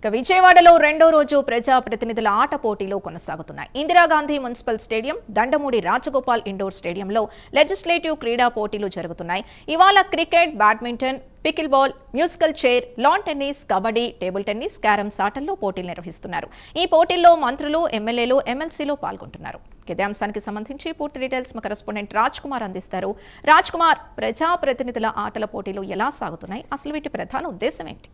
విజయవాడలో రెండో రోజు ప్రజాప్రతినిధుల ఆట పోటీలు కొనసాగుతున్నాయి. Indira Gandhi municipal stadium, Dandamudi Rajagopal indoor స్టేడియంలో లెజిస్లేటివ్ క్రీడా పోటీలు జరుగుతున్నాయి. ఇవాళ cricket, badminton, pickle ball, musical chair, lawn tennis, kabaddi, table tennis, carroms ఆటల్లో పోటీలు నిర్వహిస్తున్నారు. ఈ పోటీల్లో మంత్రులు, ఎమ్మెల్యేలు, ఎమ్మెల్సీలు పాల్గొంటున్నారు. ఇదే అంశానికి సంబంధించి పూర్తి డీటెయిల్స్ మా కరెస్పాండెంట్ రాజ్ కుమార్ అందిస్తారు. రాజ్ కుమార్, ప్రజాప్రతినిధుల ఆటల పోటీలు ఎలా సాగుతున్నాయి? అసలు వీటి ప్రధాన ఉద్దేశం ఏంటి?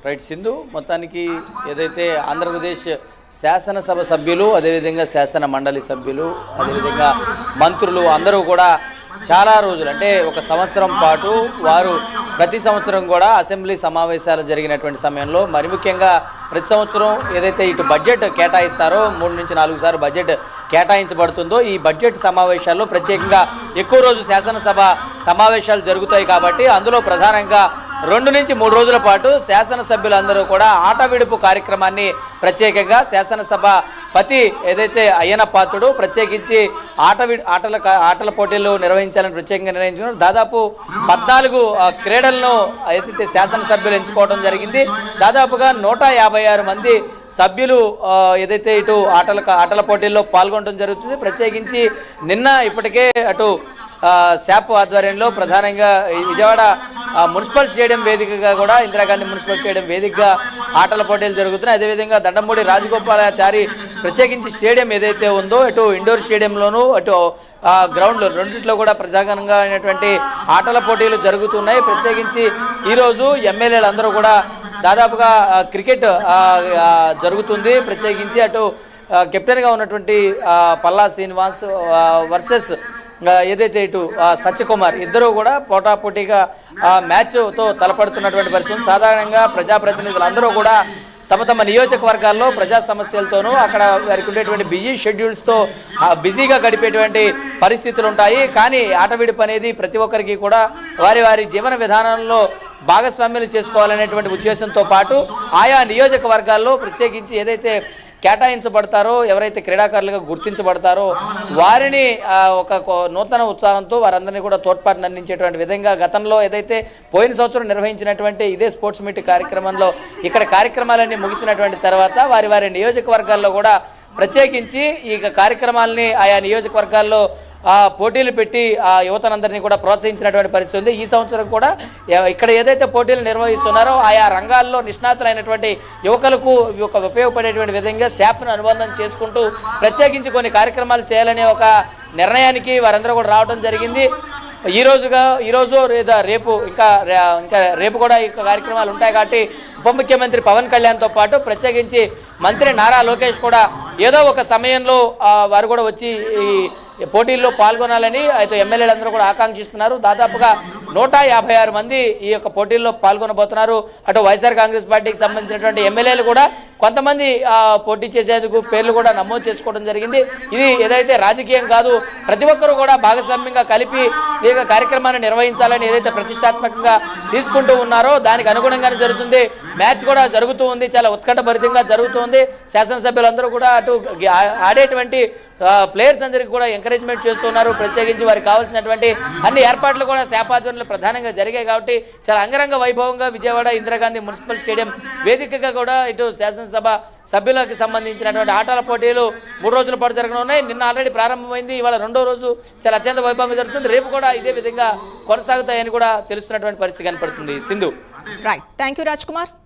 రైట్ సింధు, మొత్తానికి ఏదైతే ఆంధ్రప్రదేశ్ శాసనసభ సభ్యులు, అదేవిధంగా శాసన మండలి సభ్యులు, అదేవిధంగా మంత్రులు అందరూ కూడా చాలా రోజులు అంటే ఒక సంవత్సరం పాటు వారు ప్రతి సంవత్సరం కూడా అసెంబ్లీ సమావేశాలు జరిగినటువంటి సమయంలో మరి ముఖ్యంగా ప్రతి సంవత్సరం ఏదైతే ఇటు బడ్జెట్ కేటాయిస్తారో 3 నుంచి 4 సార్లు బడ్జెట్ కేటాయించబడుతుందో ఈ బడ్జెట్ సమావేశాల్లో ప్రత్యేకంగా ఎక్కువ రోజు శాసనసభ సమావేశాలు జరుగుతాయి కాబట్టి అందులో ప్రధానంగా 2 నుంచి 3 రోజుల పాటు శాసనసభ్యులందరూ కూడా ఆట విడుపు కార్యక్రమాన్ని ప్రత్యేకంగా శాసనసభ పతి ఏదైతే అయ్యన పాత్రుడు ప్రత్యేకించి ఆటల పోటీలు నిర్వహించాలని ప్రత్యేకంగా నిర్ణయించుకున్నారు. దాదాపు 14 క్రీడలను ఏదైతే శాసనసభ్యులు ఎంచుకోవడం జరిగింది. దాదాపుగా 156 మంది సభ్యులు ఏదైతే ఇటు ఆటల పోటీల్లో పాల్గొనడం జరుగుతుంది. ప్రత్యేకించి నిన్న ఇప్పటికే అటు శాప్ ఆధ్వర్యంలో ప్రధానంగా విజయవాడ మున్సిపల్ స్టేడియం వేదికగా కూడా ఇందిరాగాంధీ మున్సిపల్ స్టేడియం వేదికగా ఆటల పోటీలు జరుగుతున్నాయి. అదేవిధంగా దండమూడి రాజగోపాలాచారి ప్రత్యేకించి స్టేడియం ఏదైతే ఉందో అటు ఇండోర్ స్టేడియంలోనూ అటు గ్రౌండ్లో రెండింటిలో కూడా ప్రధానంగా అయినటువంటి ఆటల పోటీలు జరుగుతున్నాయి. ప్రత్యేకించి ఈరోజు ఎమ్మెల్యేలు అందరూ కూడా దాదాపుగా క్రికెట్ జరుగుతుంది. ప్రత్యేకించి అటు కెప్టెన్గా ఉన్నటువంటి పల్లా శ్రీనివాస్ వర్సెస్ ఏదైతే ఇటు సత్యకుమార్ ఇద్దరు కూడా పోటాపోటీగా మ్యాచ్తో తలపడుతున్నటువంటి పరిస్థితి. సాధారణంగా ప్రజాప్రతినిధులు అందరూ కూడా తమ తమ నియోజకవర్గాల్లో ప్రజా సమస్యలతోనూ అక్కడ వారికి ఉండేటువంటి బిజీ షెడ్యూల్స్తో బిజీగా గడిపేటువంటి పరిస్థితులు ఉంటాయి. కానీ ఆట విడుపు అనేది ప్రతి ఒక్కరికి కూడా వారి వారి జీవన విధానంలో భాగస్వామ్యాలు చేసుకోవాలనేటువంటి ఉద్దేశంతో పాటు ఆయా నియోజకవర్గాల్లో ప్రత్యేకించి ఏదైతే కేటాయించబడతారో, ఎవరైతే క్రీడాకారులుగా గుర్తించబడతారో వారిని ఒక నూతన ఉత్సాహంతో వారందరినీ కూడా తోడ్పాటును అందించేటువంటి విధంగా గతంలో ఏదైతే పోయిన సంవత్సరం నిర్వహించినటువంటి ఇదే స్పోర్ట్స్ మీట్ కార్యక్రమంలో ఇక్కడ కార్యక్రమాలన్నీ ముగిసినటువంటి తర్వాత వారి వారి నియోజకవర్గాల్లో కూడా ప్రత్యేకించి ఈ కార్యక్రమాలని ఆయా నియోజకవర్గాల్లో పోటీలు పెట్టి ఆ యువతనందరినీ కూడా ప్రోత్సహించినటువంటి పరిస్థితి ఉంది. ఈ సంవత్సరం కూడా ఇక్కడ ఏదైతే పోటీలు నిర్వహిస్తున్నారో ఆయా రంగాల్లో నిష్ణాతులైనటువంటి యువకులకు ఉపయోగపడేటువంటి విధంగా శాప్ను అనుబంధం చేసుకుంటూ ప్రత్యేకించి కొన్ని కార్యక్రమాలు చేయాలనే ఒక నిర్ణయానికి వారందరూ కూడా రావడం జరిగింది. ఈరోజు లేదా రేపు ఇంకా రేపు కూడా ఈ కార్యక్రమాలు ఉంటాయి కాబట్టి ఉప ముఖ్యమంత్రి పవన్ కళ్యాణ్తో పాటు ప్రత్యేకించి మంత్రి నారా లోకేష్ కూడా ఏదో ఒక సమయంలో వారు కూడా వచ్చి ఈ పోటీల్లో పాల్గొనాలని అయితే ఎమ్మెల్యేలందరూ కూడా ఆకాంక్షిస్తున్నారు. దాదాపుగా 156 మంది ఈ యొక్క పోటీల్లో పాల్గొనబోతున్నారు. అటు వైఎస్ఆర్ కాంగ్రెస్ పార్టీకి సంబంధించినటువంటి ఎమ్మెల్యేలు కూడా కొంతమంది పోటీ చేసేందుకు పేర్లు కూడా నమోదు చేసుకోవడం జరిగింది. ఇది ఏదైతే రాజకీయం కాదు, ప్రతి ఒక్కరూ కూడా భాగస్వామ్యంగా కలిపి ఈ కార్యక్రమాన్ని నిర్వహించాలని ఏదైతే ప్రతిష్టాత్మకంగా తీసుకుంటూ ఉన్నారో దానికి అనుగుణంగానే జరుగుతుంది. మ్యాచ్ కూడా జరుగుతూ ఉంది, చాలా ఉత్కంఠభరితంగా జరుగుతుంది. శాసనసభ్యులందరూ కూడా అటు ఆడేటువంటి ప్లేయర్స్ అందరికీ కూడా ఎంకరేజ్మెంట్ చేస్తున్నారు. ప్రత్యేకించి వారికి కావాల్సినటువంటి అన్ని ఏర్పాట్లు కూడా శాపాధ్వర్యంలో ప్రధానంగా జరిగాయి కాబట్టి చాలా అంగరంగ వైభవంగా విజయవాడ ఇందిరాగాంధీ మున్సిపల్ స్టేడియం వేదికగా కూడా ఇటు శాసనసభ సభ్యులకు సంబంధించినటువంటి ఆటల పోటీలు 3 రోజుల పాటు జరగనున్నాయి. నిన్న ఆల్రెడీ ప్రారంభమైంది, ఇవాళ 2వ రోజు చాలా అత్యంత వైభవంగా జరుగుతుంది. రేపు కూడా ఇదే విధంగా కొనసాగుతాయని కూడా తెలుస్తున్నటువంటి పరిస్థితి కనపడుతుంది. Sindhu. Right, thank you Raj Kumar.